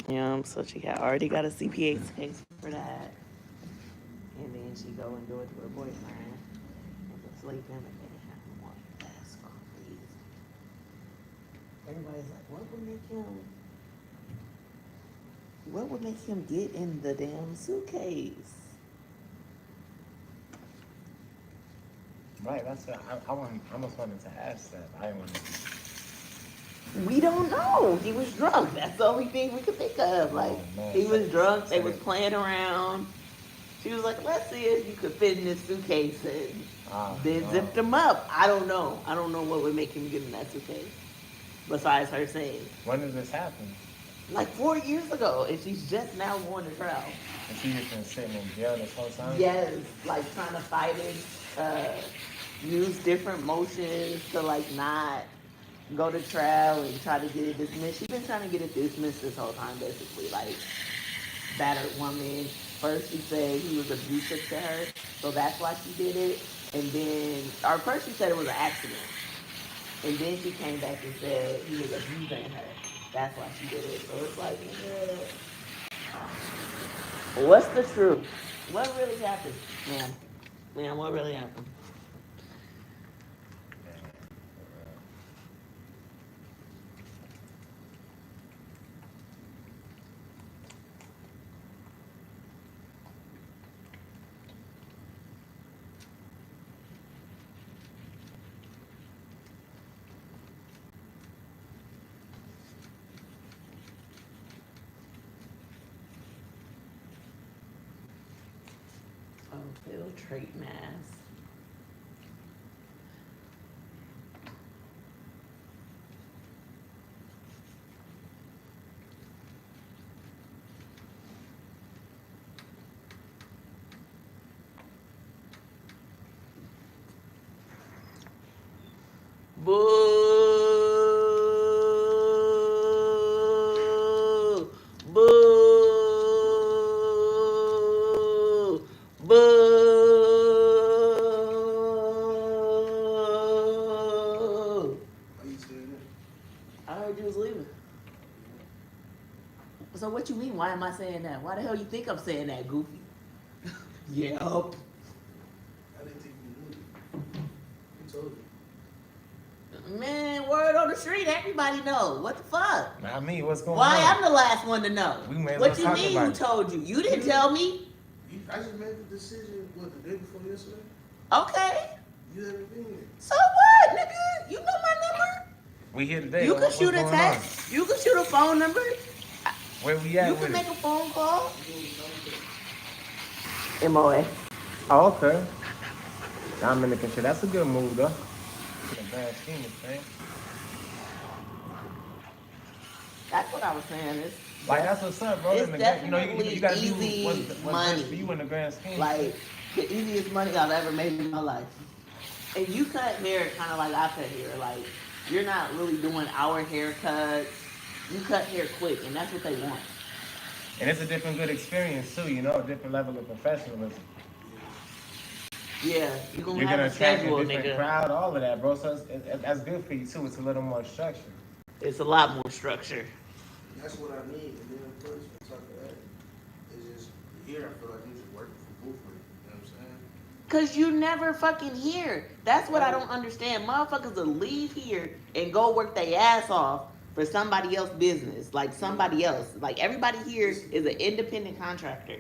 So she had already got a CPA case for that. And then she go and do it to her boyfriend. And just leave him and then have more. That's crazy. Everybody's like, what would make him get in the damn suitcase? Right, that's what I almost wanted to ask that. I didn't want to. We don't know. He was drunk. That's the only thing we could think of. Like, he was drunk. They was playing around. She was like, let's see if you could fit in this suitcase, and then zipped him up. I don't know. I don't know what would make him get in that suitcase. Besides her saying. When did this happen? Like 4 years ago, and she's just now going to trial. And she just been sitting in jail this whole time? Yes, like trying to fight it, use different motions to like not go to trial and try to get it dismissed. She's been trying to get it dismissed this whole time, basically. Like, battered woman. First she said he was abusive to her, so that's why she did it. And then, or first she said it was an accident. And then she came back and said he was abusing her. That's why she did it. So it's like, what's the truth? What really happened, man? Man, what really happened? Filtrate mask. Boo! Boo! Boo! I heard you was leaving. So what you mean? Why am I saying that? Why the hell you think I'm saying that, Goofy? Yep. I didn't think you knew. Who told you? Man, word on the street, everybody know. What the fuck? Not me. What's going on? Why I'm the last one to know? We may What you talk mean? about Who it. told you? You didn't tell me. I just made the decision, what, the day before yesterday? Okay. You haven't been here. So what, nigga? You know my number. We here today. You can What's shoot a going text. You can shoot a phone number. on? Where we at You with can make it? a phone call. MOA. Oh, okay. Dominican shit. That's a good move, though. The grand scheme of things. That's what I was saying. It's Like, that's what's up, bro. It's In the grand- you definitely gotta easy do what's money. best for you in the grand scheme. like the easiest money I've ever made in my life. And you cut hair kind of like I cut hair. Like, you're not really doing our haircuts. You cut hair quick, and that's what they want. And it's a different good experience, too, you know, a different level of professionalism. Yeah, you're gonna You're have gonna a attract a schedule, different nigga. crowd, all of that, bro. So that's good for you, too. It's a little more structured. It's a lot more structure. That's what I need. And then, of course, on top of that, it's just here, I feel like I'm just working for both of you. You know what I'm saying? Cause you never fucking here. That's what I don't understand. Motherfuckers will leave here and go work their ass off for somebody else's business. Like somebody else. Like everybody here is an independent contractor.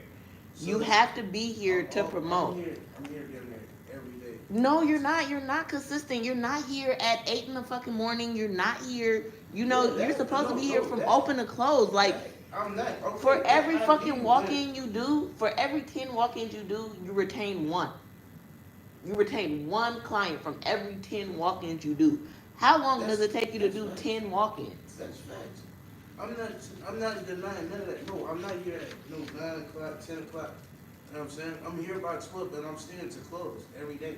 You have to be here to promote. I'm here getting there every day. No, you're not. You're not consistent. You're not here at 8 in the fucking morning. You're not here. You know, you're supposed to be here from open to close. Like, I'm not. Okay, for every I fucking get walk-in you do, for every 10 walk-ins you do, you retain one. You retain one client from every 10 walk-ins you do. How long does it take you to do 10 walk-ins? That's facts. I'm not denying none of that. No, I'm not here at no 9 o'clock, 10 o'clock. You know what I'm saying? I'm here by 12, but I'm staying to close every day.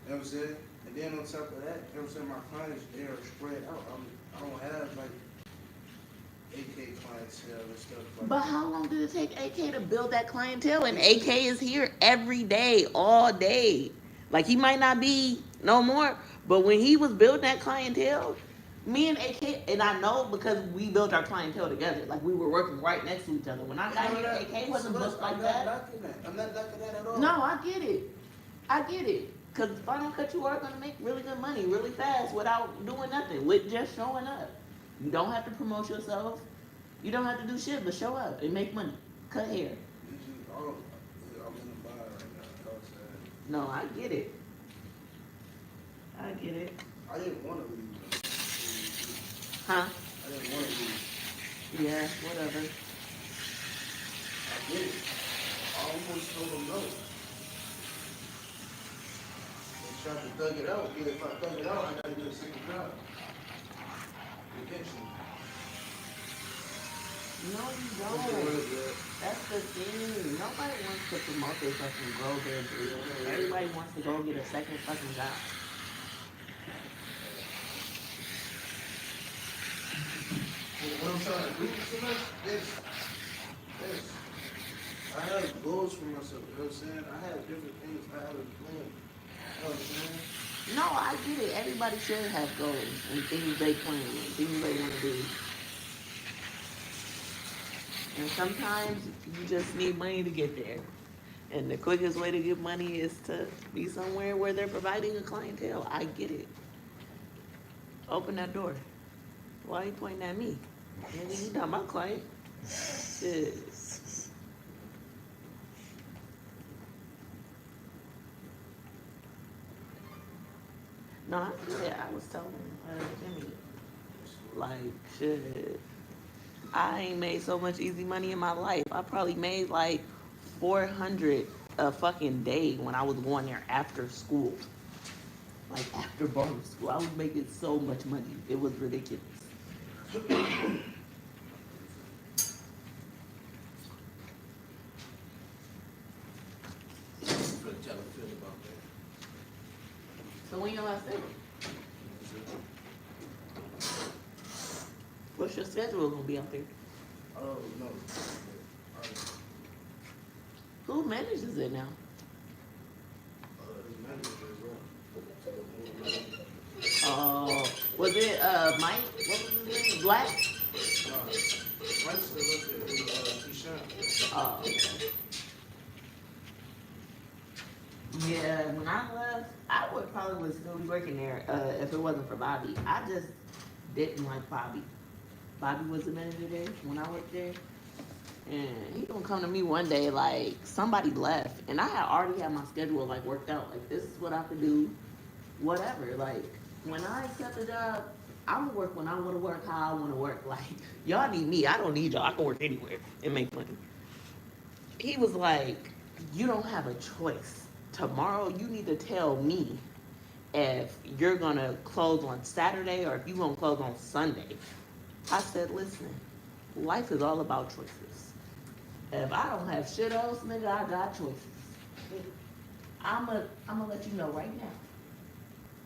You know what I'm saying? And then on top of that, you know what I'm saying, my clients, they are spread out. I don't have like AK clientele and stuff like But that. how long did it take AK to build that clientele? And AK is here every day, all day. Like, he might not be no more, but when he was building that clientele, Me and AK, and I know because we built our clientele together. Like we were working right next to each other. When I got here, AK wasn't booked like that. I'm not knocking that at all. No, I get it. I get it. Cause Final Cut, you are gonna make really good money really fast without doing nothing, with just showing up. You don't have to promote yourself. You don't have to do shit but show up and make money. Cut hair. I'm in the bar right now. Outside. No, I get it. I get it. I didn't want to leave. Huh? I didn't want to leave. Yeah, whatever. I did it. I almost told them no. They tried to thug it out. If I thug it out, I gotta get a second job. Eventually. No, you don't. That's the thing. Nobody wants to promote themselves and grow their business. Everybody wants to go get a second fucking job. What I'm trying to do so much is, I have goals for myself, you know what I'm saying? I have different things I have a plan, you know what I'm saying? No, I get it. Everybody should have goals and things they plan and things they want to do. And sometimes you just need money to get there. And the quickest way to get money is to be somewhere where they're providing a clientele. I get it. Open that door. Why are you pointing at me? Nigga, you not my client. Shit. No, I said I was telling Jimmy, like, shit. I ain't made so much easy money in my life. I probably made like 400 a fucking day when I was going there after school. Like after boarding school, I was making so much money. It was ridiculous. So when your last day? What's your schedule gonna be out there? Oh, no. Who manages it now? His manager Was it Mike? What was his name? Black? as well. Mike's still up there, Keyshawn. Oh. Yeah, when I left, I would probably still be working there if it wasn't for Bobby. I just didn't like Bobby. Bobby was the manager there when I worked there. And he gonna come to me one day like somebody left. And I had already had my schedule like worked out. Like this is what I could do. Whatever. Like when I accept a job, I'm gonna work when I wanna work, how I wanna work. Like y'all need me. I don't need y'all. I can work anywhere and make money. He was like, you don't have a choice. Tomorrow you need to tell me if you're gonna close on Saturday or if you're gonna close on Sunday. I said, listen, life is all about choices. If I don't have shit else, nigga, I got choices. I'ma let you know right now.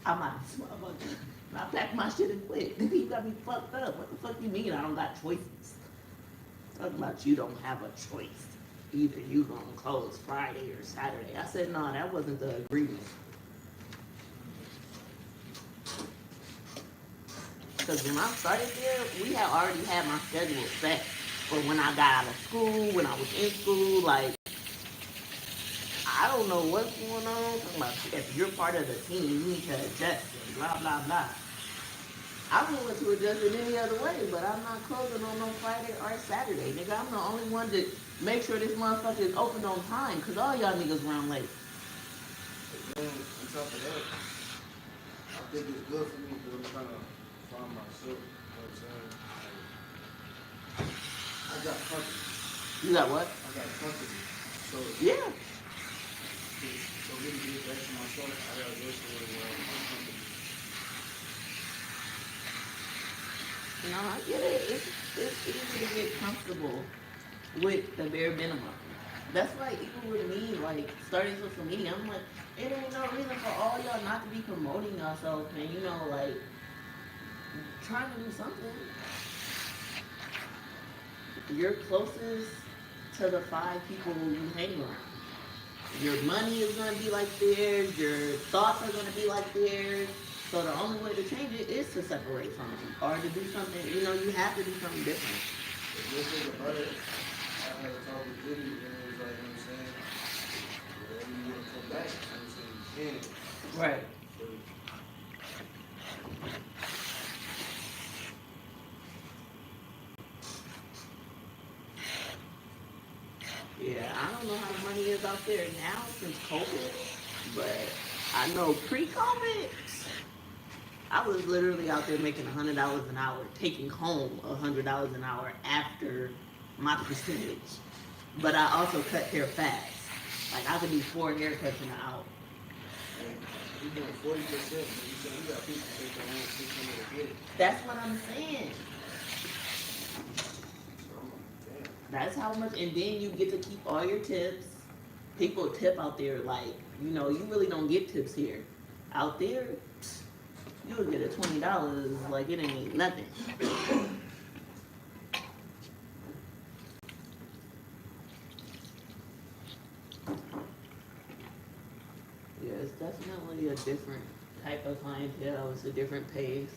I'm out of this motherfucker. I pack my shit and quit. Nigga, you got me fucked up. What the fuck you mean I don't got choices? Talking about you don't have a choice. Either you gonna close Friday or Saturday. I said, no, that wasn't the agreement. Because when I started there, we had already had my schedule set for when I got out of school, when I was in school. Like, I don't know what's going on. Talking about if you're part of the team, you need to adjust and blah, blah, blah. I'm willing to adjust it any other way, but I'm not closing on no Friday or Saturday. Nigga, I'm the only one that make sure this motherfucker is open on time, because all y'all niggas run late. And then, on top of that, I think it's good for me to kind of find myself, you know what I'm saying? I got company. You got what? I got company. So, Yeah. so really get back to myself, I gotta go somewhere where I'm comfortable. No, I get it. It's easy to get comfortable with the bare minimum. That's why even with me, like, starting social media, I'm like, it ain't no reason for all y'all not to be promoting yourself and, you know, like, trying to do something. You're closest to the 5 people you hang around. Your money is gonna be like theirs, your thoughts are gonna be like theirs. So the only way to change it is to separate from them or to do something. You know, you have to do something different. If this is about it, I had a talk with Diddy, and it was like, you know what I'm saying? Whatever you want to come back, you know what I'm saying? You can. Right. So, Yeah, I don't know how the money is out there now since COVID, but I know pre-COVID, I was literally out there making $100 an hour, taking home $100 an hour after my percentage. But I also cut hair fast. Like I could do 4 haircuts in an hour. you doing 40%, but you said you got people taking around 600 to get it. That's what I'm saying. So I'm like, damn. That's how much, and then you get to keep all your tips. People tip out there like, you know, you really don't get tips here. Out there, you'll get a $20 like it ain't nothing. Yeah, it's definitely a different type of clientele. It's a different pace.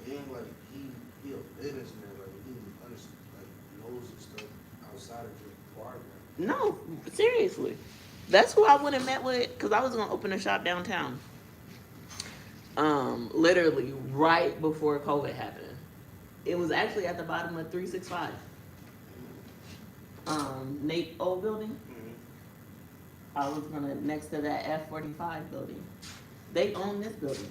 It ain't like he a businessman, like he knows his stuff outside of just barber. No, seriously. That's who I would have met with, because I was going to open a shop downtown. Literally right before COVID happened. It was actually at the bottom of 365. Nate old building. Mm-hmm. I was gonna next to that F-45 building. They own this building.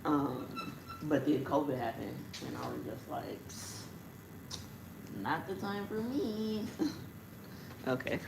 But then COVID happened, and I was just like, not the time for me. Okay.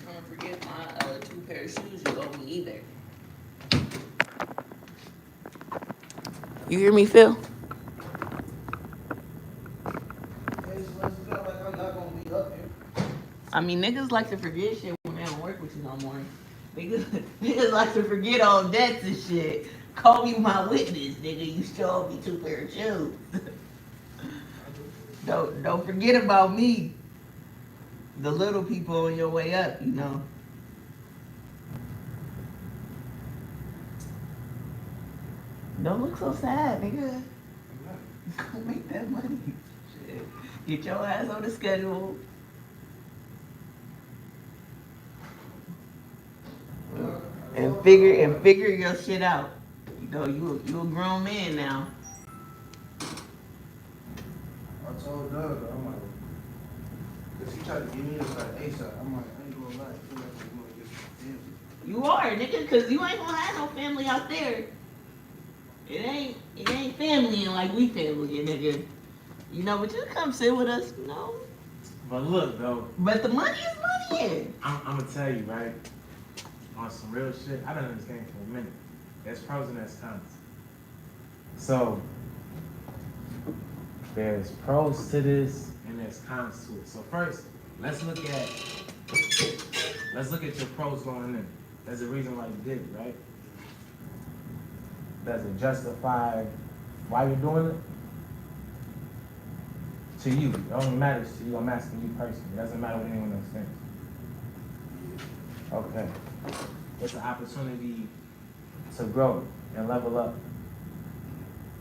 Don't forget my 2 pair of shoes you owe me either. You hear me, Phil? Hey, so let's go, like I'm not gonna be up here. I mean, niggas like to forget shit when they don't work with you no more. Niggas like to forget all debts and shit. Call me my witness, nigga. You showed me 2 pair of shoes. Don't forget about me. The little people on your way up, you know. Don't look so sad, nigga. Go make that money. Shit. Get your ass on the schedule. And figure your shit out. You know, you a grown man now. I told Doug, I'm like, cause he tried to give me this like ASAP. I'm like, I ain't gonna lie, I feel like I'm gonna get some family. You are, nigga, cause you ain't gonna have no family out there. It ain't family like we family, nigga. You know, but you come sit with us, you know. But look, though. But the money is money. I'm gonna tell you, right? On some real shit, I've been in this game for a minute. There's pros and there's cons. So, there's pros to this and there's cons to it. So first, let's look at your pros going in. There's a reason why you did it, right? Does it justify why you're doing it? To you. It only matters to you. I'm asking you personally. It doesn't matter what anyone else thinks. Okay. It's an opportunity to grow and level up.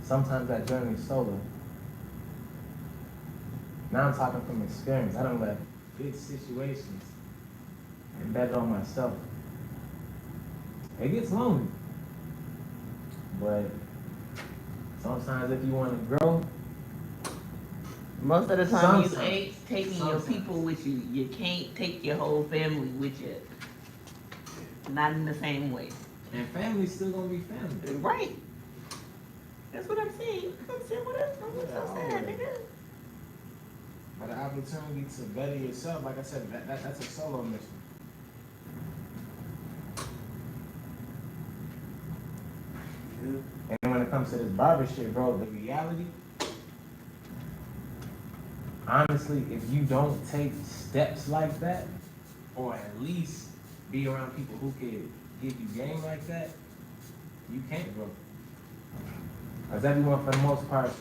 Sometimes that journey is solo. Now I'm talking from experience. I done left big situations and bet on myself. It gets lonely. But sometimes if you want to grow, Most of the time, you sometimes. ain't taking your Sometimes. people with you. You can't take your whole family with you. Not in the same way. And family's still gonna be family. Right. That's what I'm saying. I'm saying what else? I'm so sad, nigga. But the opportunity to better yourself, like I said, that's a solo mission. And then when it comes to this barber shit, bro, the reality, honestly, if you don't take steps like that, or at least be around people who can give you game like that, you can't grow. Because everyone, for the most part,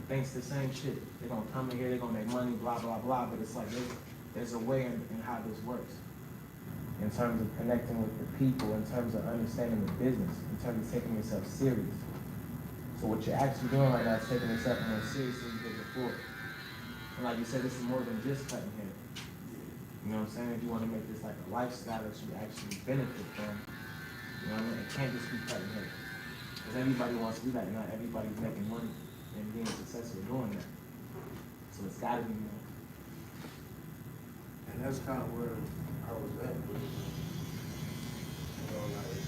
thinks the same shit. They're gonna come in here, they're gonna make money, blah, blah, blah, but it's like there's a way in how this works. In terms of connecting with the people, in terms of understanding the business, in terms of taking yourself serious. So what you're actually doing right now is taking yourself more seriously than you did before. And like you said, this is more than just cutting hair. You know what I'm saying? If you want to make this like a lifestyle that you actually benefit from, you know what I mean? It can't just be cutting hair. Because everybody wants to do that. Not everybody's making money and being successful doing that. So it's got to be more. And that's kind of where I was at with it. You know, like,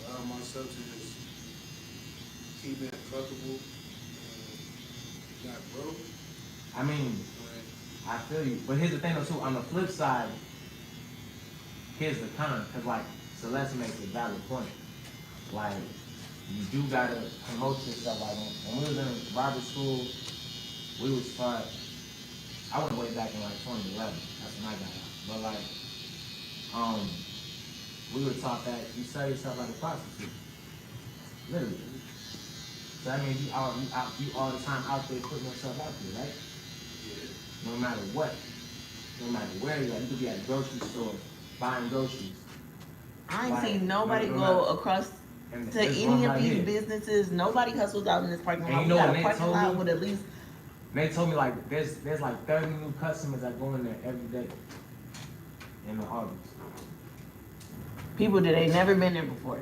allow myself to just keep it comfortable and not grow. I mean, I feel you. But here's the thing though too, on the flip side, here's the con, because like Celeste makes a valid point. Like, you do gotta promote yourself. Like when we was in barber school, we was taught, I went way back in like 2011, that's when I got out. But like, we were taught that you sell yourself like a prostitute. Literally. So that means you all the time out there putting yourself out there, right? No matter what, no matter where you're at, you could be at a grocery store buying groceries. I ain't Like, seen nobody no go matter- across and to there's any one of right these here. businesses. Nobody hustles out in this parking And lot. you We know got what a they parking told lot me? with at least. They told me like there's like 30 new customers that go in there every day in the August. People that ain't never been there before.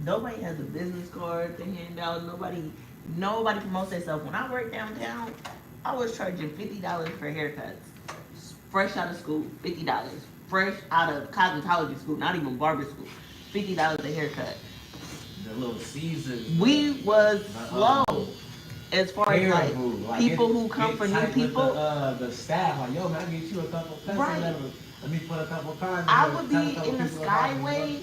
Nobody has a business card to hand out. Nobody promotes themselves. When I worked downtown, I was charging $50 for haircuts. Fresh out of school, $50. Fresh out of cosmetology school, not even barber school, $50 a haircut. The little Caesars. We was slow as far as like people who come for new people. The staff, like, yo, man, I get you a couple cuts Right. or whatever. Let me put a couple cards. I would be in the Skyway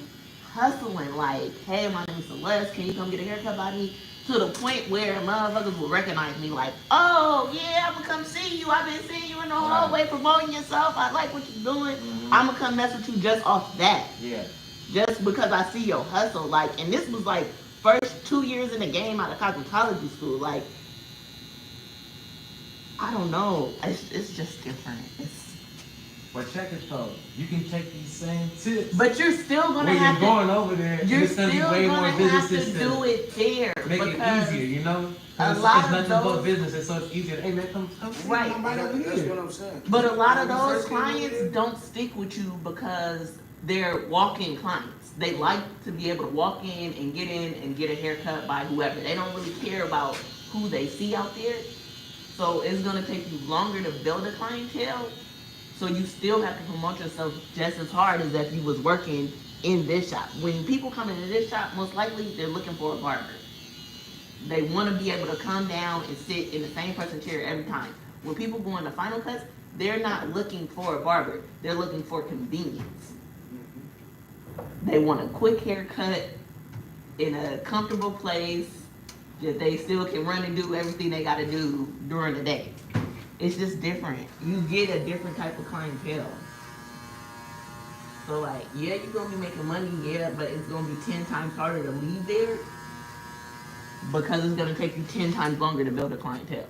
hustling, like, hey, my name is Celeste, can you come get a haircut by me? To the point where motherfuckers would recognize me, like, oh, yeah, I'm gonna come see you. I've been seeing you in the hallway promoting yourself. I like what you're doing. I'm gonna come mess with you just off that. Yeah. Just because I see your hustle. Like, and this was like first 2 years in the game out of cosmetology school. Like, I don't know. It's just different. But check it though. You can take these same tips. But you're still gonna when have you're to. going over there, You're it's gonna be still way gonna more have to businesses do it there. make it easier, you know? A It's lot of nothing those, but business, so it's easier. Hey man, come see me. Right. I'm right over That's here. what I'm saying. but a lot of When you those first came over clients there, don't stick with you because they're walk-in clients. They like to be able to walk in and get a haircut by whoever. They don't really care about who they see out there. So it's gonna take you longer to build a clientele. So you still have to promote yourself just as hard as if you was working in this shop. When people come into this shop, most likely they're looking for a barber. They want to be able to come down and sit in the same person chair every time. When people go into Final Cuts, they're not looking for a barber. They're looking for convenience. They want a quick haircut in a comfortable place that they still can run and do everything they got to do during the day. It's just different. You get a different type of clientele. So like, yeah, you're gonna be making money, yeah, but it's gonna be 10 times harder to leave there because it's gonna take you 10 times longer to build a clientele.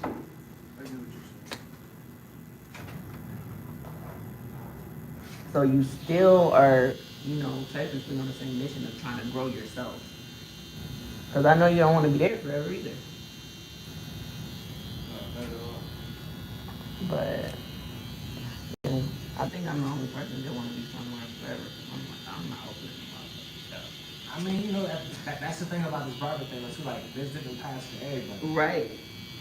I get what you're saying. So you still are, you know, technically on the same mission of trying to grow yourself. Because I know you don't want to be there forever either. No, not at all. But yeah, I think I'm the only person that want to be somewhere forever. I'm not open to stuff. I mean, you know, that's the thing about this barber thing. Too, like, there's different paths for everybody. Right.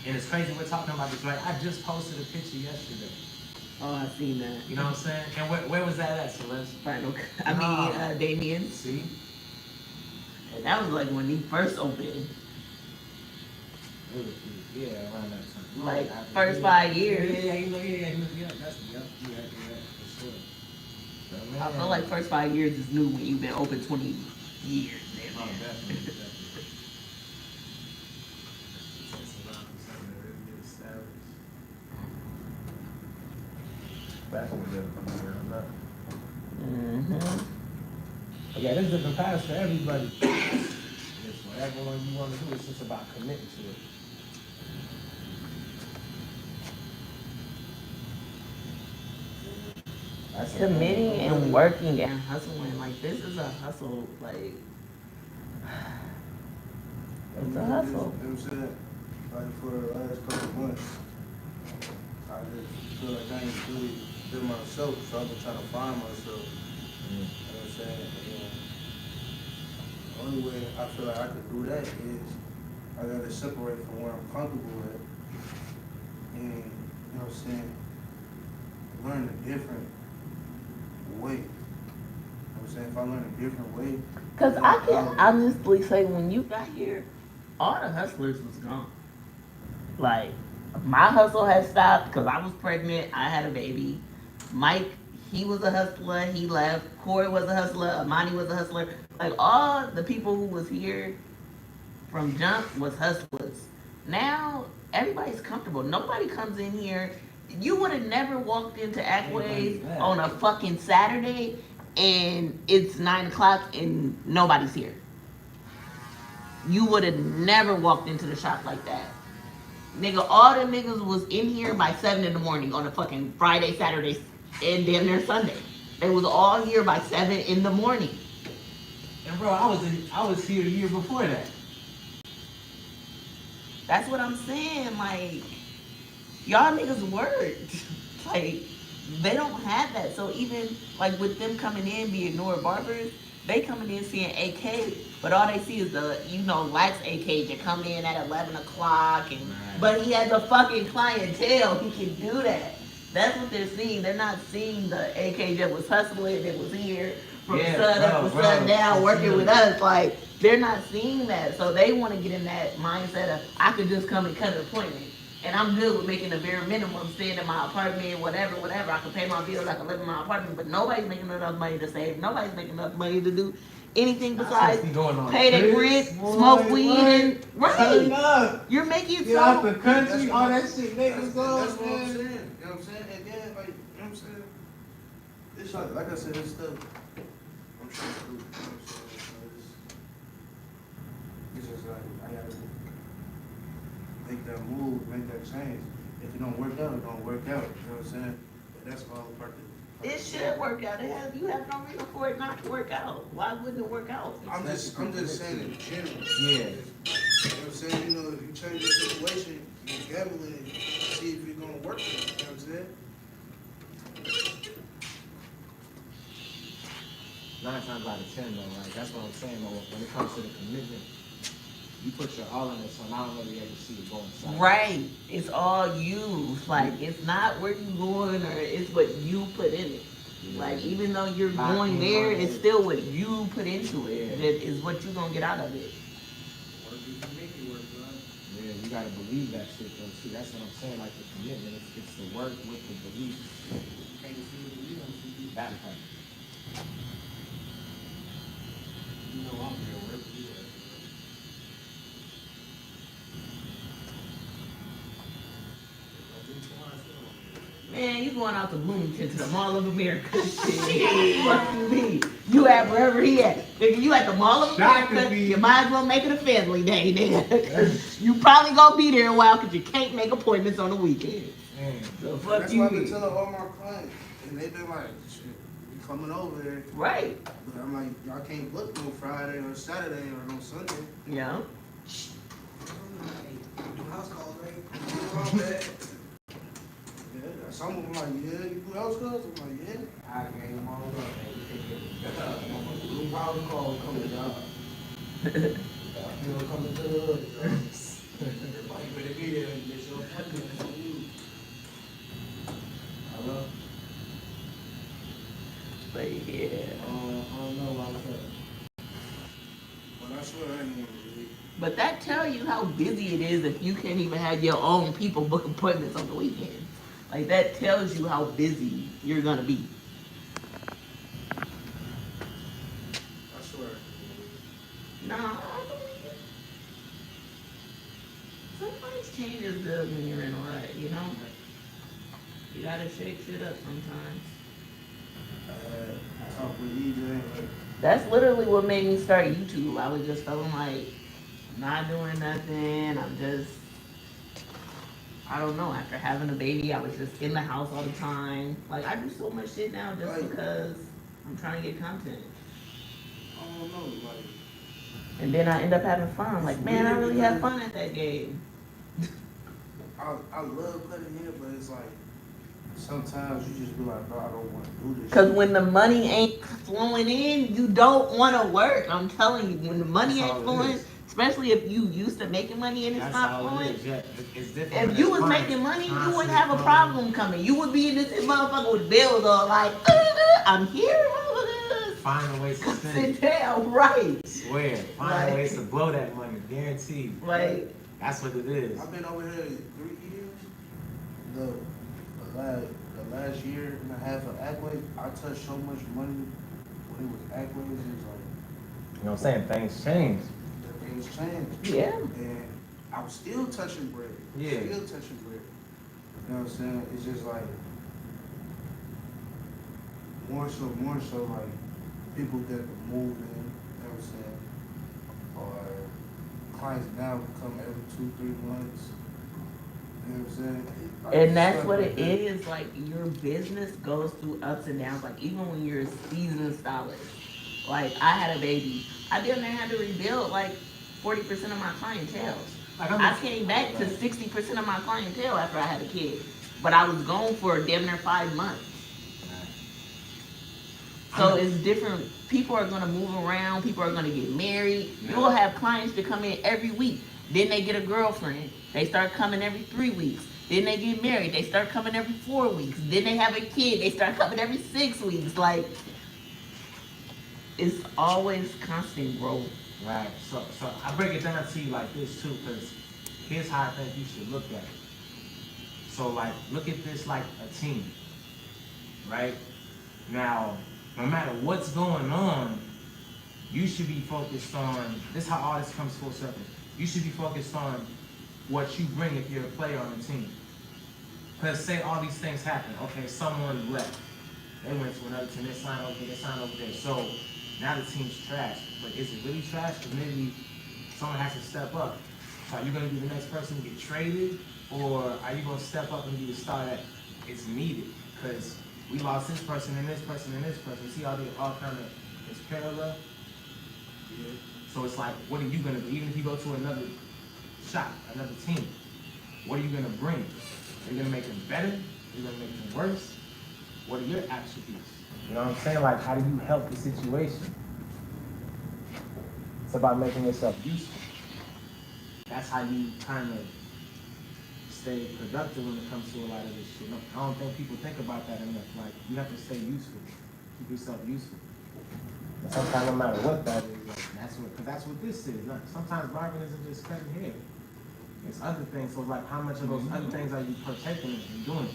And it's crazy we're talking about this, right? I just posted a picture yesterday. Oh, I seen that. You know what I'm saying? And where was that at, Celeste? Final. I mean, Damien. See? And that was like when he first opened. Yeah, around that time. Like, first 5 years. Yeah, that's for sure. So, man, I feel like first 5 years is new when you've been open 20 years. Oh, definitely. Back when we I'm not. But yeah, there's different paths for everybody. It's whatever one you want to do. It's just about committing to it. That's Committing and working and hustling. Like, this is a hustle. Like, it's a hustle. You know what I'm saying? Like, for the last couple of months, I just feel like I ain't really been myself, so I've been trying to find myself. You know what I'm saying? And the only way I feel like I could do that is I gotta separate from where I'm comfortable at. And, you know what I'm saying? Learn a different way. You know what I'm saying? If I learn a different way. Because I can honestly say when you got here, all the hustlers was gone. Like, my hustle had stopped because I was pregnant. I had a baby. Mike, he was a hustler. He left. Corey was a hustler. Amani was a hustler. Like, all the people who was here from jump was hustlers. Now, everybody's comfortable. Nobody comes in here. You would have never walked into Ackways on a fucking Saturday and it's 9 o'clock and nobody's here. You would have never walked into the shop like that. Nigga, all the niggas was in here by 7 in the morning on a fucking Friday, Saturday, and damn near Sunday. They was all here by 7 in the morning. And bro, I was here a year before that. That's what I'm saying. Like, y'all niggas worked. Like, they don't have that. So even like with them coming in being Nora barbers, they coming in seeing AK, but all they see is the, you know, lax AK that come in at 11 o'clock and but he has a fucking clientele. He can do that. That's what they're seeing. They're not seeing the AK that was hustling, that was here from sun up to sun down working with us. Like, they're not seeing that. So they want to get in that mindset of, I could just come and cut an appointment. And I'm good with making the bare minimum, staying in my apartment, whatever. I can pay my bills, I can live in my apartment, but nobody's making enough money to save. Nobody's making enough money to do anything besides pay their rent, smoke weed, and right. You're making get out the country, all that shit niggas go. That's what I'm saying. You know what I'm saying? And then, like, you know what I'm saying? It's like I said, this stuff I'm trying to do. You know what I'm saying? It's just like, I gotta make that move, make that change. If it don't work out, it don't work out. You know what I'm saying? But that's all part of it. It should work out. You have no reason for it not to work out. Why wouldn't it work out? I'm just saying in general. Yeah. You know what I'm saying? You know, if you change your situation, you gamble and see if you're gonna work it. You know what I'm saying? 9 times out of 10 though, right? That's what I'm saying though. When it comes to the commitment, you put your all in it, so I don't really ever see it going south. Right. It's all you. Like, it's not where you going or it's what you put in it. Like, even though you're going there, it's still what you put into it that is what you're going to get out of it. Yeah, you got to believe that shit though. See, that's what I'm saying. Like, the commitment, it's the work with the belief. That part. You know I'm here, wherever you at. Man, you going out to Bloomington to the Mall of America. Shit. Fuck you mean? You at wherever he at. Nigga, you at the Mall of America, you might as well make it a family day, nigga. You probably gonna be there a while because you can't make appointments on the weekend. So fuck That's you. why I've been telling all my clients, and they've been like, shit, we coming over there. Right. But I'm like, y'all can't book no Friday or Saturday or no Sunday. Yeah. Do house calls, right? My bad. Yeah, some of them like, yeah, you do house calls? I'm like, yeah. I gave them all up, man. Blue house call coming, y'all. You know, coming to the hood, y'all. Everybody better be there and get your appointment on you. Hello? But yeah. I don't know why I'm saying. But I swear I ain't gonna really. But that tell you how busy it is if you can't even have your own people book appointments on the weekend. Like that tells you how busy you're gonna be. I swear. Nah, I believe it. Sometimes change is good when you're in a rut, you know? You gotta shake shit up sometimes. Talk with EJ. Like, That's literally what made me start YouTube. I was just feeling like I'm not doing nothing. I'm just, I don't know. After having a baby, I was just in the house all the time. Like I do so much shit now just Like- because I'm trying to get content. I don't know, like. And then I end up having fun. Like, man, I really had fun at that game. I love cutting hair, but it's like sometimes you just be like, bro, I don't want to do this. Cause shit. when the money ain't flowing in, you don't want to work. I'm telling you, when the money That's ain't all it flowing, is. especially if you used to making money and it's That's not all flowing. it is. Yeah, it's different. If when you it's was fun. making money, you wouldn't Constantly have a flowing. problem coming. You would be in this motherfucker with bills all like, I'm here, motherfuckers. Find a way to spend Sit it. down, right? Swear. Find Like- ways to blow that money. Guaranteed. Like, That's what it is. I've been over here 3 years. The last year and a half of Acquays, I touched so much money when it was Acquays. It was like You know what I'm saying? Things change. the things changed. yeah. And I was still touching bread. Yeah. Still touching bread. You know what I'm saying? It's just like more so like people that move in, you know what I'm saying? Or clients now come every 2-3 months. You know what I'm saying? Like, And that's stuff what like it that. is. Like, your business goes through ups and downs. Like, even when you're a seasoned stylist. Like, I had a baby. I damn near had to rebuild like 40% of my clientele. Like I came back to Right. 60% of my clientele after I had a kid. But I was gone for damn near 5 months. So it's different. People are gonna move around. People are gonna get married. You will have clients that come in every week. Then they get a girlfriend. They start coming every 3 weeks. Then they get married. They start coming every 4 weeks. Then they have a kid. They start coming every 6 weeks. Like, it's always constant growth. Right. So I break it down to you like this too, because here's how I think you should look at it. So like, look at this like a team, right? Now, no matter what's going on, you should be focused on, this is how all this comes full circle. You should be focused on what you bring if you're a player on the team. Because say all these things happen, okay, someone left. They went to another team, they signed over here, they signed over there. So now the team's trash. But is it really trash? Because maybe someone has to step up. So are you going to be the next person to get traded? Or are you going to step up and be the star that is needed? Because we lost this person and this person and this person. See how they all kind of, it's parallel? Yeah. So it's like, what are you going to do? Even if you go to another shop, another team, what are you going to bring? Are you going to make them better? Are you going to make them worse? What are your attributes? You know what I'm saying? Like, how do you help the situation? It's about making yourself useful. That's how you kind of stay productive when it comes to a lot of this shit. I don't think people think about that enough. Like, you have to stay useful. Keep yourself useful. And sometimes, no matter what that is, like, that's what this is. Like, sometimes barbering isn't just cutting hair. It's other things. So, like, how much of those other things are you partaking in and doing?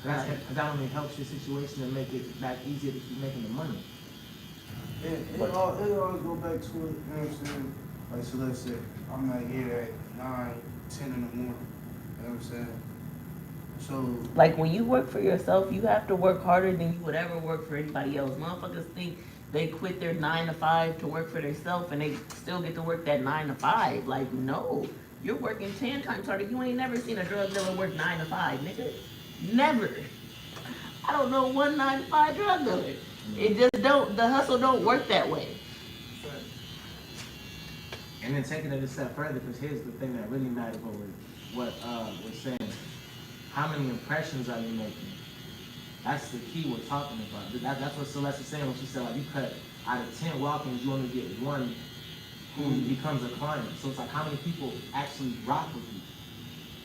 Because that only helps your situation and make it that easier to keep making the money. It always go back to it, you know what I'm saying? Like, so let's say I'm not here at 9, 10 in the morning, you know what I'm saying? So, Like, when you work for yourself, you have to work harder than you would ever work for anybody else. Motherfuckers think they quit their 9 to 5 to work for themselves and they still get to work that 9 to 5. Like, no. You're working 10 times harder. You ain't never seen a drug dealer work 9 to 5, nigga. Never. I don't know one 9 to 5 drug dealer. It just don't. The hustle don't work that way. And then taking it a step further, because here's the thing that really matters. What we're saying. How many impressions are you making? That's the key we're talking about. That's what Celeste is saying when she said, like, you cut out of 10 walk-ins, you only get one who becomes a client. So it's like, how many people actually rock with you?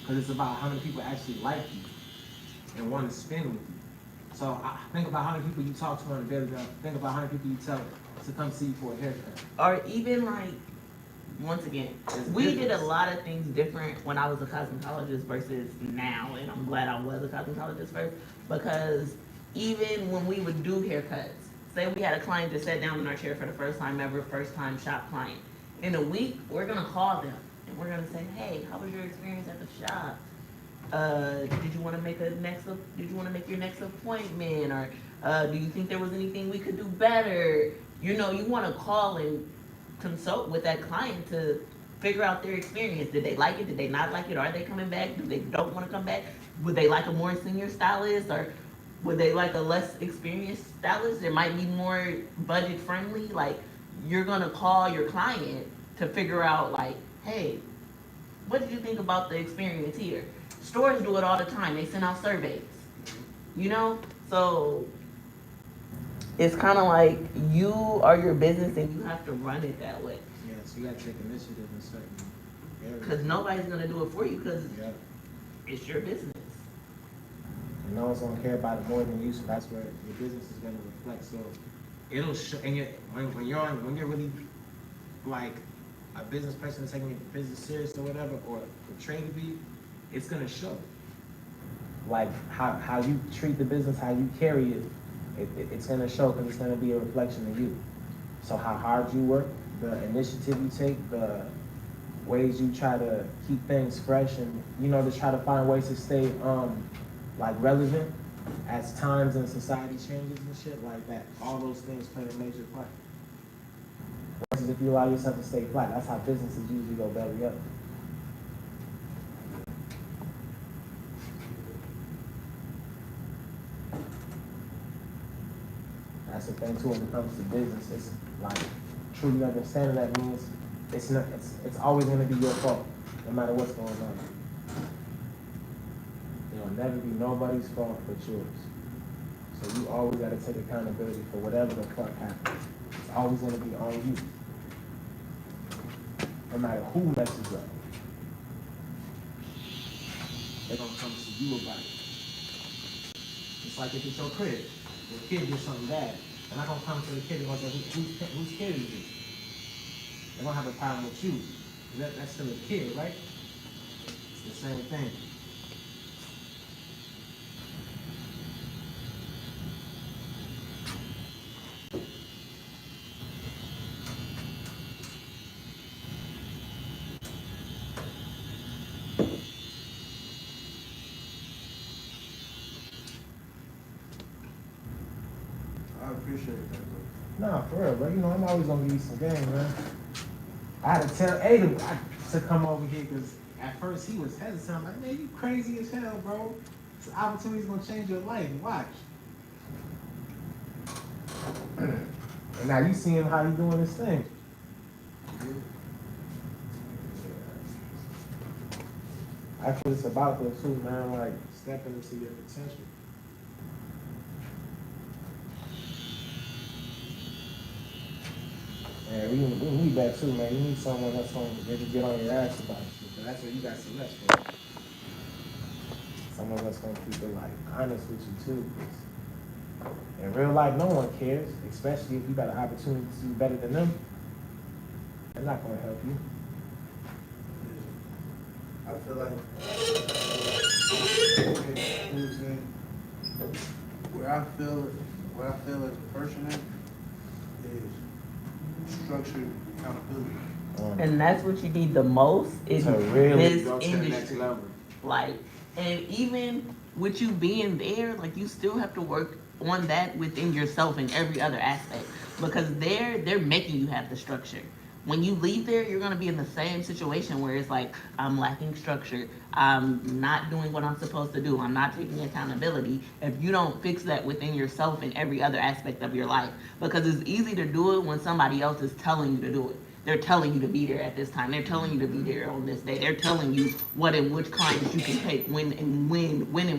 Because it's about how many people actually like you and want to spend with you. So think about how many people you talk to on a daily basis. Think about how many people you tell to come see you for a haircut. Or even like, once again, we did a difference. lot of things different when I was a cosmetologist versus now, and I'm glad I was a cosmetologist first, because even when we would do haircuts, say we had a client that sat down in our chair for the first time ever, first time shop client. In a week, we're gonna call them and we're gonna say, hey, how was your experience at the shop? Did you want to make your next appointment, or do you think there was anything we could do better? You know, you want to call and consult with that client to figure out their experience. Did they like it? Did they not like it? Are they coming back? Do they don't want to come back? Would they like a more senior stylist, or would they like a less experienced stylist? There might be more budget friendly. Like, you're gonna call your client to figure out, like, hey, what did you think about the experience here? Stores do it all the time. They send out surveys, you know? So it's kind of like you are your business and you have to run it that way. Yeah, so you gotta take initiative in certain areas. Because nobody's going to do it for you because Yeah. it's your business. And no one's gonna care about it more than you, so that's where your business is gonna reflect. So it'll show, and when you're really like a business person that's taking your business serious or whatever, or portray to be, it's gonna show. Like how you treat the business, how you carry it, it's gonna show, because it's gonna be a reflection of you. So how hard you work, the initiative you take, the ways you try to keep things fresh, and to try to find ways to stay like relevant as times and society changes and shit like that. All those things play a major part. Versus if you allow yourself to stay flat, that's how businesses usually go belly up. That's the thing too when it comes to business. It's like truly understanding that means it's always gonna be your fault, no matter what's going on. It'll never be nobody's fault but yours. So you always gotta take accountability for whatever the fuck happens. It's always gonna be on you. No matter who messes up. They're gonna come to you about it. It's like if it's your kid. Your kid did something bad. They're not gonna come to the kid and gonna say, whose kid is this? They're gonna have a problem with you. That's still a kid, right? It's the same thing. I appreciate that, bro. Nah, for real, bro. I'm always gonna give you some game, man. I had to tell Aiden to come over here because at first he was hesitant. I'm like, man, you crazy as hell, bro. This opportunity's gonna change your life. Watch. And now you see him how he doing this thing. That's what it's about though too, man. Like stepping into your potential. Yeah, we need that too, man. You need someone that's going to maybe get on your ass about it. But that's what you got Celeste for. Someone that's going to keep it like honest with you too. 'Cause in real life, no one cares, especially if you got an opportunity to do better than them. They're not going to help you. I feel like where I feel as a person is structured accountability. And that's what you need the most in To really this go to the next industry. level. Like, and even with you being there, like, you still have to work on that within yourself in every other aspect, because they're making you have the structure. When you leave there, you're gonna be in the same situation where it's like, I'm lacking structure, I'm not doing what I'm supposed to do, I'm not taking accountability. If you don't fix that within yourself in every other aspect of your life, because it's easy to do it when somebody else is telling you to do it. They're telling you to be there at this time. They're telling you to be there on this day. They're telling you what and which clients you can take, when and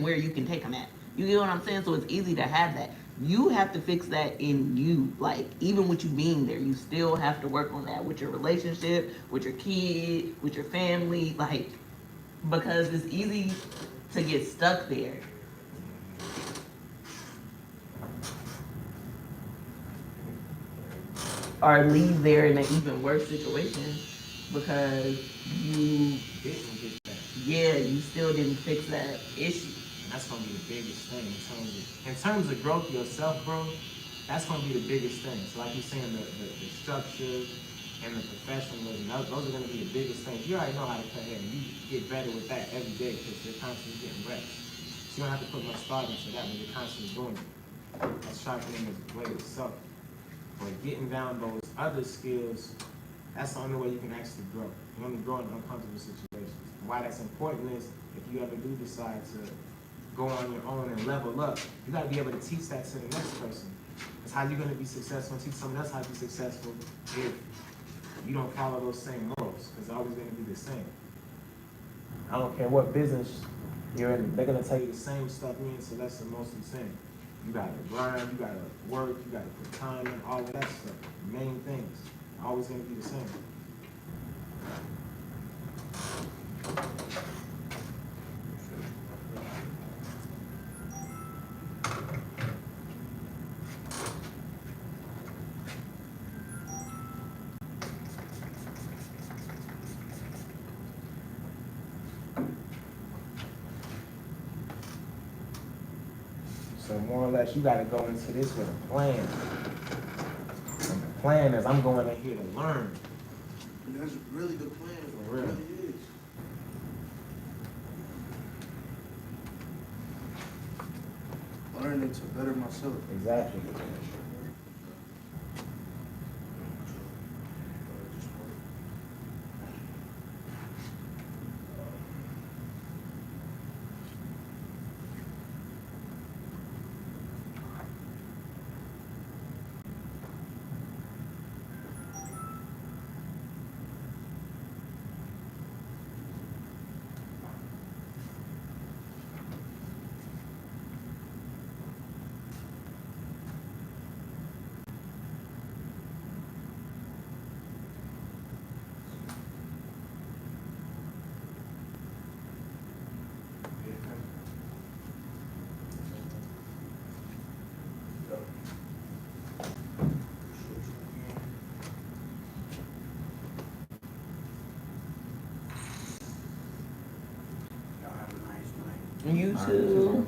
where you can take them at. You get what I'm saying? So it's easy to have that. You have to fix that in you. Like, even with you being there, you still have to work on that with your relationship, with your kid, with your family. Like, because it's easy to get stuck there. Or leave there in an even worse situation because you Didn't get that. yeah, you still didn't fix that issue. And that's gonna be the biggest thing in terms of growth yourself, bro. That's gonna be the biggest thing. So like you're saying, the structure and the professionalism, those are gonna be the biggest things. You already know how to cut hair, and you get better with that every day because you're constantly getting reps. So you don't have to put much thought into that when you're constantly doing it. That's sharpening the blade itself. But getting down those other skills, that's the only way you can actually grow. You only grow in uncomfortable situations. Why that's important is if you ever do decide to go on your own and level up, you gotta be able to teach that to the next person. That's how you're gonna be successful, and teach someone else how to be successful if you don't follow those same morals, because it's always gonna be the same. I don't care what business you're in, they're gonna tell you the same stuff, me and Celeste are mostly saying. You gotta grind, you gotta work, you gotta put time in, all of that stuff. Main things. Always gonna be the same. So more or less, you gotta go into this with a plan. And the plan is, I'm going in here to learn. And that's really the plan. For real. It really is. Learning to better myself. Exactly. Y'all have a nice night. You too.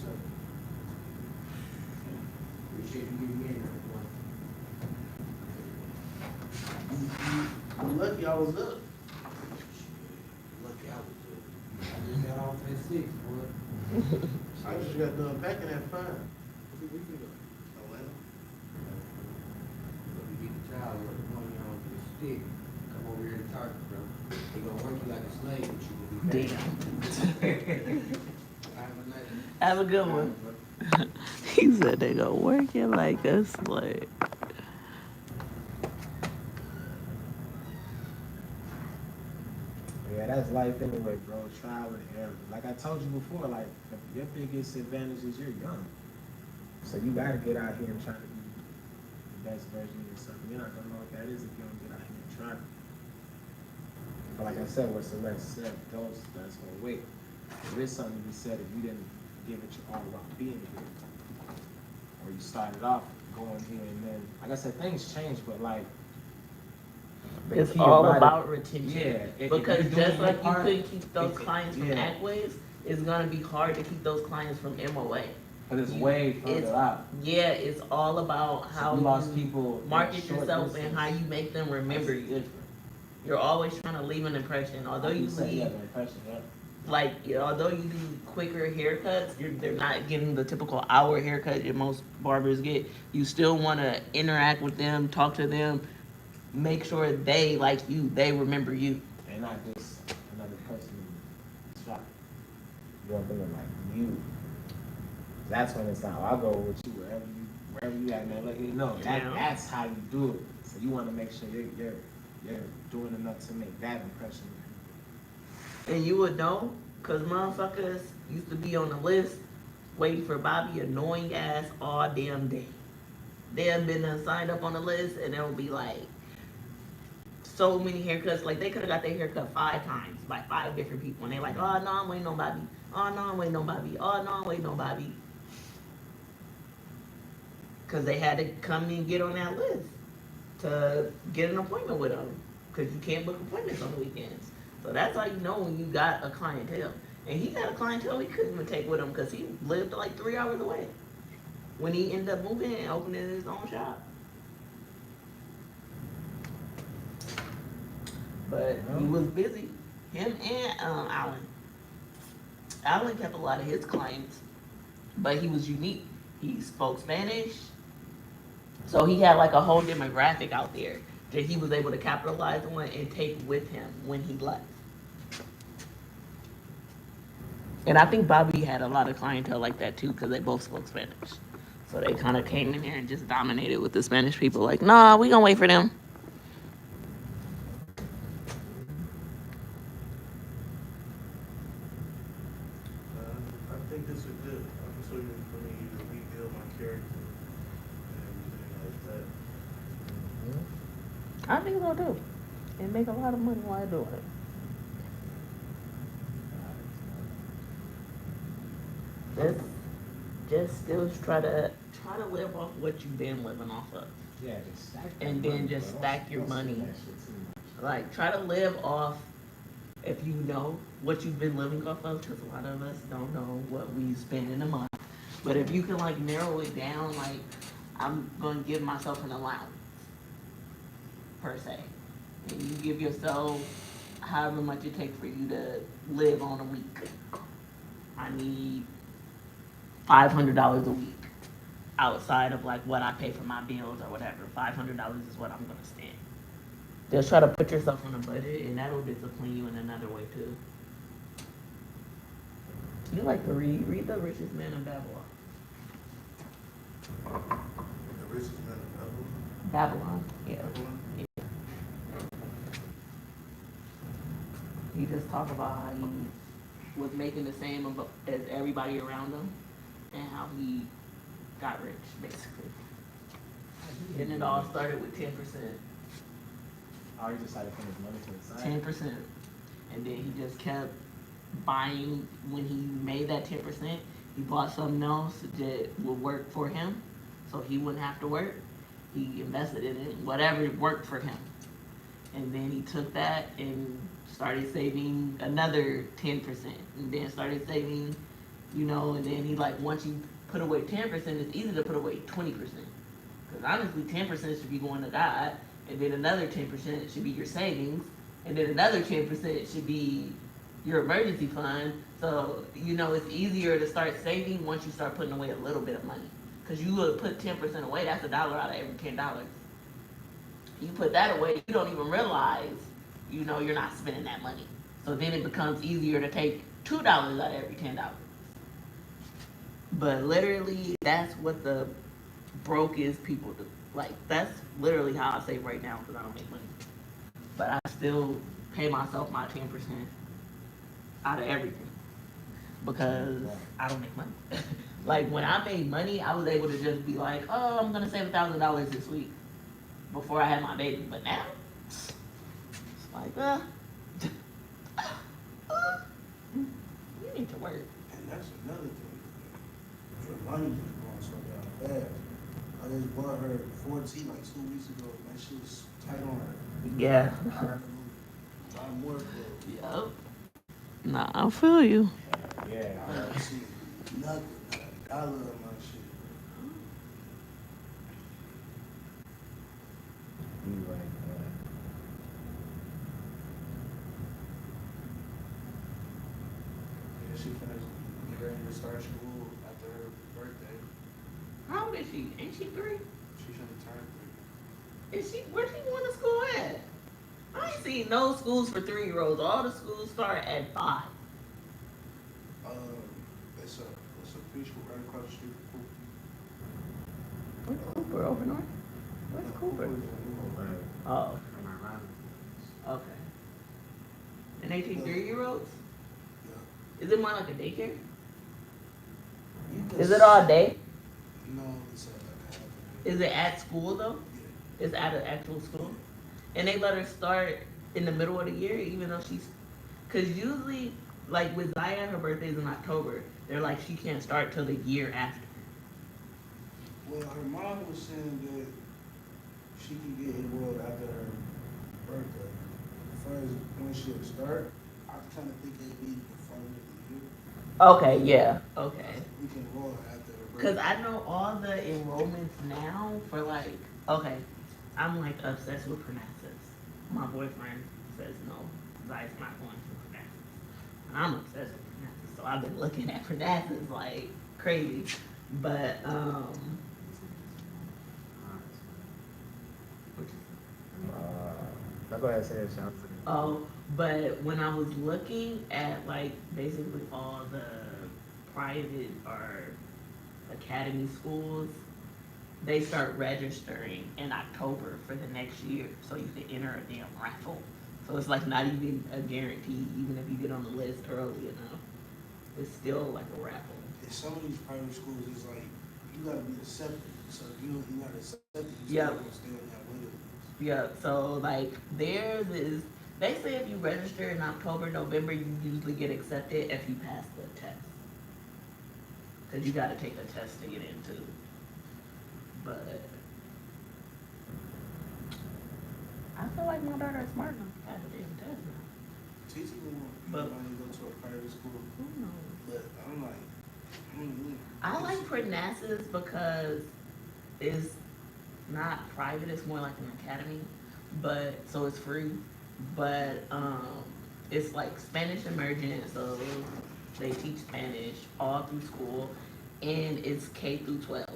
So, appreciate you giving me everyone. I'm lucky I was up. Lucky I was good. I just got off at 6, boy. I just got done packing at 5. What did we do? Atlanta. But we get the child, let the money on the stick, come over here and talk, bro. They gonna work you like a slave, but you gonna be back. Have a night. Have a good one. He said they gonna work it like a slave. Yeah, that's life anyway, bro. Trial and error. Like I told you before, like your biggest advantage is you're young. So you gotta get out here and try to be the best version of yourself. You're not gonna know what that is if you don't get out here and try. But like I said, what Celeste said, that's gonna wait. There is something to be said if you didn't give it your all about being here. Or you started off going here and then, like I said, things change, but like, the It's key all it- about retention. Yeah. if Because you're doing just your like you part, couldn't keep those it- clients from yeah. Actways, it's gonna be hard to keep those clients from MOA. But it's You- way further it's- out. Yeah, it's all about how We lost you people in market short yourself distance. and how you make them remember That's you. different. You're always trying to leave an impression. Although you said, leave, yeah, the impression, yeah. like, although you do quicker haircuts, they're not getting the typical hour haircut that most barbers get. You still want to interact with them, talk to them, make sure they like you, they remember you. And not just another person in the shop. You want them to like you. That's when it's like, I'll go with you wherever you at, man. Let me know. That's how you do it. So you want to make sure you're doing enough to make that impression. And you would know, cause motherfuckers used to be on the list waiting for Bobby annoying ass all damn day. They have been signed up on the list, and there will be like so many haircuts. Like they could have got their haircut 5 times by 5 different people, and they're like, "Oh no, I'm waiting on Bobby. Oh no, I'm waiting on Bobby. Oh no, I'm waiting on Bobby." Cause they had to come and get on that list to get an appointment with them. Cause you can't book appointments on the weekends. So that's how you know when you got a clientele. And he had a clientele he couldn't even take with him because he lived like 3 hours away. When he ended up moving and opening his own shop. But he was busy. Him and Alan. Alan kept a lot of his clients, but he was unique. He spoke Spanish, so he had like a whole demographic out there that he was able to capitalize on and take with him when he left. And I think Bobby had a lot of clientele like that too, because they both spoke Spanish. So they kind of came in there and just dominated with the Spanish people. Like, nah, we gonna wait for them. I think this is good. Opportunity for me to rebuild my character and everything like that. I think so too. And make a lot of money while doing it. Just still try to live off what you've been living off of. Yeah, just stack And then just stack your money. Like, try to live off, if you know what you've been living off of, because a lot of us don't know what we spend in a month. But if you can, like, narrow it down, like, I'm going to give myself an allowance, per se. And you give yourself however much it takes for you to live on a week. I need $500 a week outside of like what I pay for my bills or whatever. $500 is what I'm gonna spend. Just try to put yourself on a budget, and that'll discipline you in another way too. You like to read The Richest Man in Babylon. The richest man in Babylon, yeah. Babylon. He just talked about how he was making the same as everybody around him, and how he got rich, basically. And it all started with 10%. Oh, he decided to put his money to the side. 10%. And then he just kept buying. When he made that 10%, he bought something else that would work for him, so he wouldn't have to work. He invested in it, whatever worked for him. And then he took that and started saving another 10%. And then started saving, and then he like, once you put away 10%, it's easy to put away 20%. Because honestly, 10% should be going to God, and then another 10% should be your savings, and then another 10% should be your emergency fund. So, it's easier to start saving once you start putting away a little bit of money. Because you would put 10% away, that's $1 out of every $10. You put that away, you don't even realize, you're not spending that money. So then it becomes easier to take $2 out of every $10. But literally, that's what the brokest people do. Like, that's literally how I save right now because I don't make money. But I still pay myself my 10% out of everything because I don't make money. Like, when I made money, I was able to just be like, oh, I'm going to save $1,000 this week before I had my baby. But now, it's like, you need to work. And that's another thing. Your money is going so damn fast. I just bought her 14 like 2 weeks ago. That shit was tight on her. Yeah. I have to buy more clothes. Yup. Nah, I feel you. Yeah. I don't see nothing. I love my shit. You right, she finished getting ready to start school after her birthday. How old is she? Ain't she 3? She finna turn 3. Is she? Where she going to school at? I ain't seen no schools for 3-year-olds. All the schools start at 5. It's a preschool right across the street from Where's Cooper? Over north? Where's Cooper? Oh, okay. And they teach 3-year-olds? Yeah. Is it more like a daycare? You can Is it all day? No, it's like half a Is it at school though? Yeah. It's at an actual school? And they let her start in the middle of the year, even though she's, cause usually, like with Zaya, her birthday's in October. They're like she can't start till the year after. Well, her mom was saying that she can get enrolled after her birthday. As far as when she'll start, I kind of think it'd be the front of the year. Okay, yeah, okay. We can enroll her after her Cause birthday. I know all the enrollments now for like, okay, I'm like obsessed with Parnassus. My boyfriend says no, Zaya's not going to Parnassus. And I'm obsessed with Parnassus, so I've been looking at Parnassus like crazy. But Go ahead, say it, Sean. oh, but when I was looking at like basically all the private or academy schools, they start registering in October for the next year, so you can enter a damn raffle. So it's like not even a guarantee, even if you get on the list early enough. It's still like a raffle. In some of these private schools, it's like you gotta be accepted. So if you're not accepted, you Yep. still gonna stay on that waiting list. Yeah, so like theirs is, they say if you register in October, November, you usually get accepted if you pass the test. Cause you gotta take a test to get in too. But I feel like my daughter is smart enough to pass the damn test now. Teachers want But- everybody to go to a private school, Who knows? but I'm like, I like Parnassus because it's not private, it's more like an academy, but so it's free. But it's like Spanish immersion, so they teach Spanish all through school, and it's K through 12.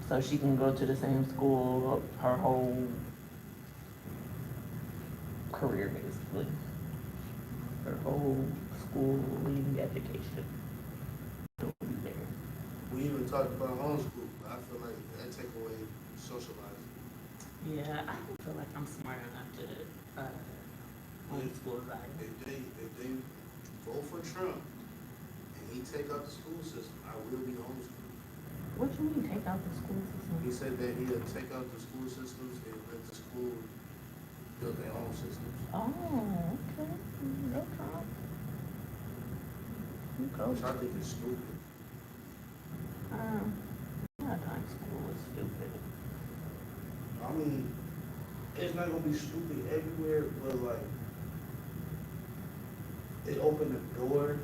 So she can go to the same school her whole career, basically. Her whole schooling education. It'll be there. we even talked about homeschool, but I feel like that take away socializing. Yeah, I don't feel like I'm smart enough to homeschool Zaya. If they vote for Trump and he take out the school system, I will be homeschooled. What you mean take out the school He system? said that he'll take out the school systems and let the school build their own systems. Oh, okay. No problem. You go. Which I think is stupid. A lot of times school is stupid. I mean, it's not gonna be stupid everywhere, but like, it opened the door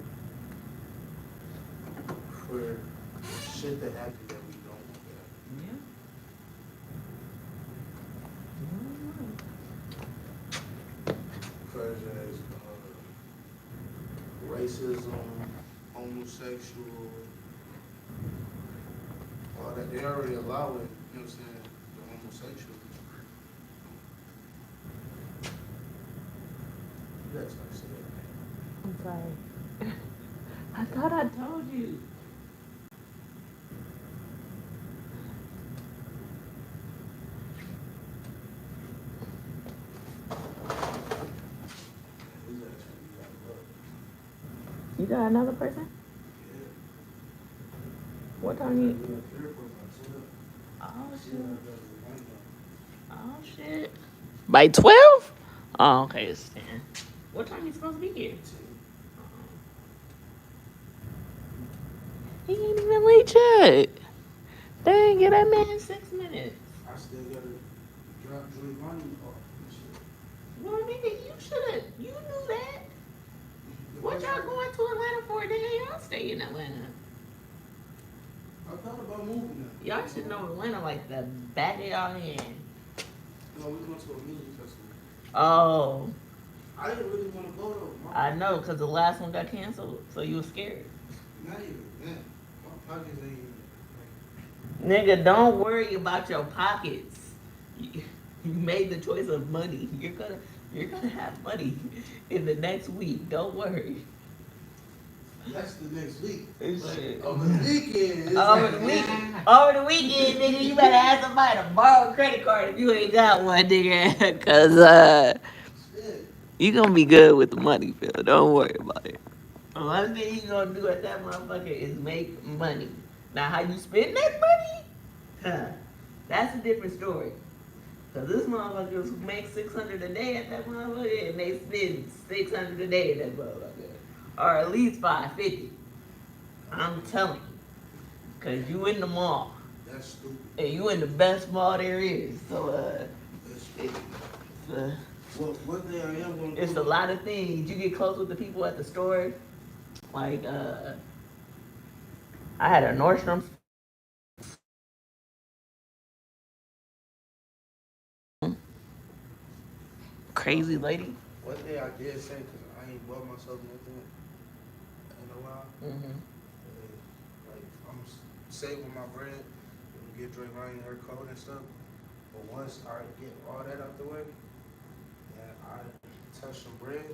for shit that happens that we don't want to happen. Yeah. Such as racism, homosexual, all that. They already allow it, you know what I'm saying, the homosexual. You gotta start saying that. I'm sorry. I thought I told you. His ass should be out of luck. You got another person? Yeah. What time you? We up here for myself. Oh See shit. how it does with my mom. Oh shit. By 12? Oh, okay, it's 10. What time you supposed to be here? He ain't even late yet. Dang, get that man 6 minutes. I still gotta drop Giovanni off and shit. Well, nigga, you should've, you knew that. What y'all going to Atlanta for? Nigga, y'all stay in Atlanta. I thought about moving now. Y'all should know Atlanta like the back of y'all hand. No, we going to a music festival. Oh, I didn't really want to go though. I know, because the last one got canceled, so you were scared. Not even that. My pockets ain't even. Nigga, don't worry about your pockets. You made the choice of money. You're gonna have money in the next week. Don't worry. That's the next week. Shit. Over the weekend. It's Over like, the weekend, nigga, you better ask somebody to borrow a credit card if you ain't got one, nigga. Cause shit. you gonna be good with the money, Phil. Don't worry about it. The one thing you gonna do at that motherfucker is make money. Now, how you spend that money? Huh? That's a different story. Cause this motherfuckers who make $600 a day at that motherfucker, and they spend $600 a day at that motherfucker, or at least $550. I'm telling you, cause you in the mall, That's stupid. and you in the best mall there is. So That's it's stupid. Well, one thing I am gonna it's do. a lot of things. You get close with the people at the store, like I had a Nordstrom. Crazy lady. One thing I did say, cause I ain't bought myself nothing in a while. Mm-hmm. Like I'm saving my bread, and get Dre Ryan her coat and stuff. But once I get all that out the way, and I touch some bread,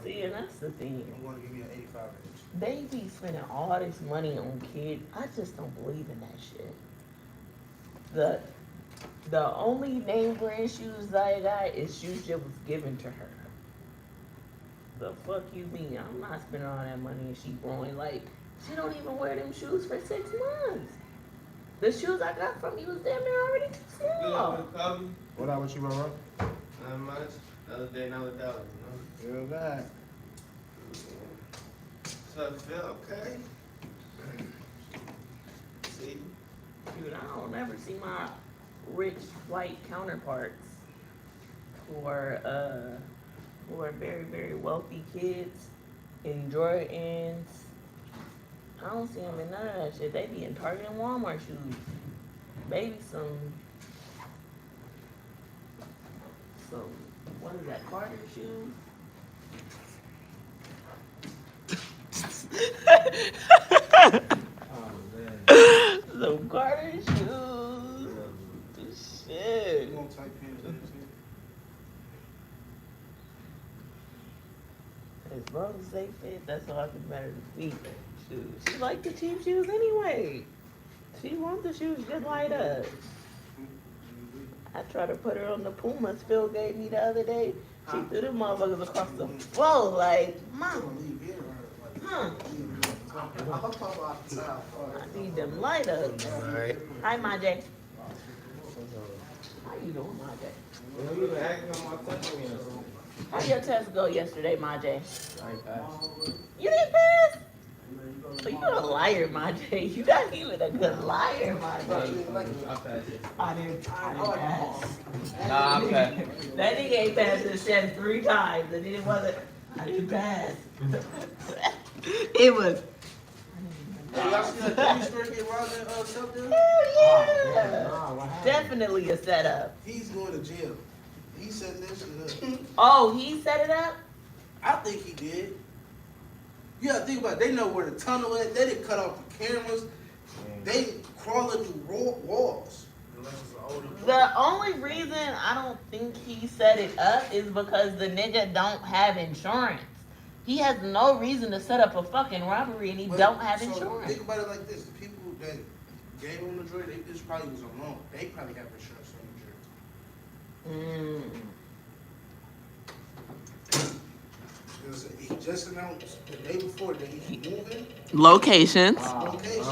See, and that's the thing. I'm gonna give you an 85 inch. They be spending all this money on kids. I just don't believe in that shit. The only name brand shoes I got is shoes that was given to her. The fuck you mean? I'm not spending all that money and she growing like she don't even wear them shoes for 6 months. The shoes I got from you was damn near already too small. What I want you, bro? Not much. Another day, another dollar, you know? Real bad. So I feel okay. See? Dude, I don't ever see my rich white counterparts who are very, very wealthy kids in Jordans. I don't see them in none of that shit. They be in Target and Walmart shoes. Maybe some what is that, Carter shoes? Some Carter shoes. Shit. You want tight pants? As long as they fit, that's all I can matter to feet. Shoes. She like the cheap shoes anyway. She wants the shoes just like us. I tried to put her on the Pumas Phil gave me the other day. She threw them motherfuckers across the floor like, Mom, huh? I need them light ups. Alright. Hi, Majay. How you doing, Majay? Well, you been acting on my touch me or something. How your test go yesterday, Majay? I ain't passed. You didn't pass? So you a liar, Majay. You not even a good liar, Majay. I passed it. I didn't pass. Nah, I passed. That nigga ain't passed this test 3 times, and it wasn't. I didn't pass. It was. Hey, y'all see that Jimmy Stewart get robbed in something? Hell yeah! Definitely a setup. He's going to jail. He set that shit up. Oh, he set it up? I think he did. You gotta think about it. They know where the tunnel is. They didn't cut off the cameras. They crawling through walls. The only reason I don't think he set it up is because the nigga don't have insurance. He has no reason to set up a fucking robbery and he But- don't have so insurance. Think about it like this: the people that gave him the drug, this probably was alone. They probably have insurance on the drug. Because he just announced the day before that he's moving Locations. locations,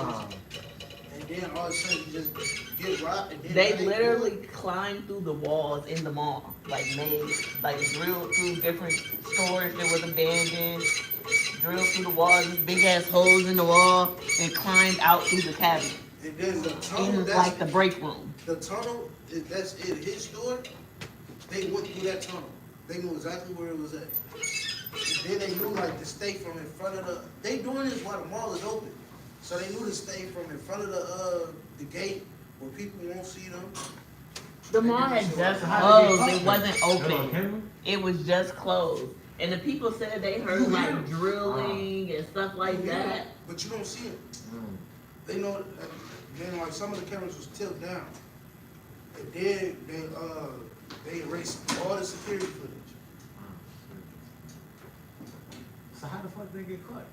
and then all of a sudden he just get robbed. And then They literally climbed through the walls in the mall. Like drilled through different stores that was abandoned. Drilled through the walls, these big ass holes in the wall, and climbed out through the cabinet. And there's a tunnel. In like the break room. The tunnel, that's in his store. They went through that tunnel. They knew exactly where it was at. And then they knew like to stay from in front of the. They doing this while the mall is open, so they knew to stay from in front of the gate where people won't see them. The mall had just So how did they closed. get It caught? wasn't That on open. camera? It was just closed. And the people said they heard like drilling and stuff like that. But you don't see it. Mm. They know, then like some of the cameras was tilted down. And then they erased all the security footage. So how the fuck they get caught?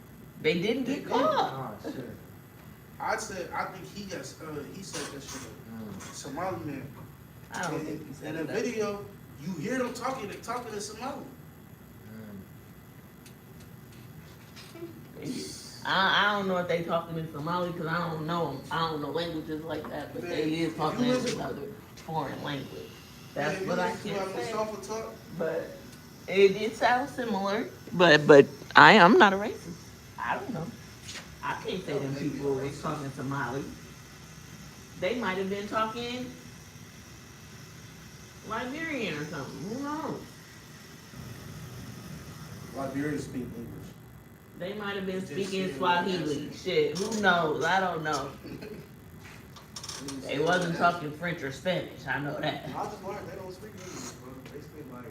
They didn't get caught. Oh shit. I think he said that shit. Somali man. I don't think he said in the that. video, you hear them talking in Somali. I don't know if they talking in Somali because I don't know languages like that, but they is talking in another foreign language. That's what I can say. But it sounds similar. But I'm not a racist. I don't know. I can't say them people was talking Somali. They might have been talking Liberian or something. Who knows? Liberians speak English. They might have been speaking Swahili. Shit, who knows? I don't know. They wasn't talking French or Spanish. I know that. I just learned they don't speak English, bro. They speak like,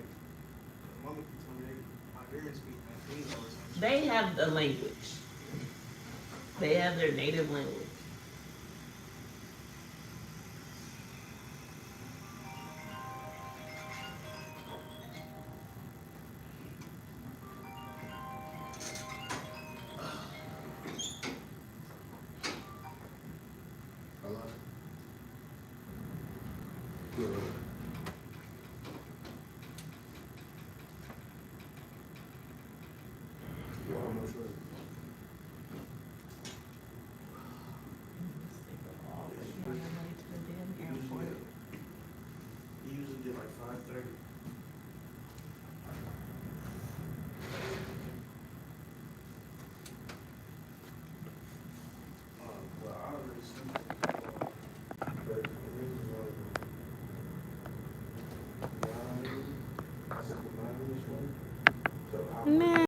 mama told me Liberians speak Latino or something. They have the language. They have their native language.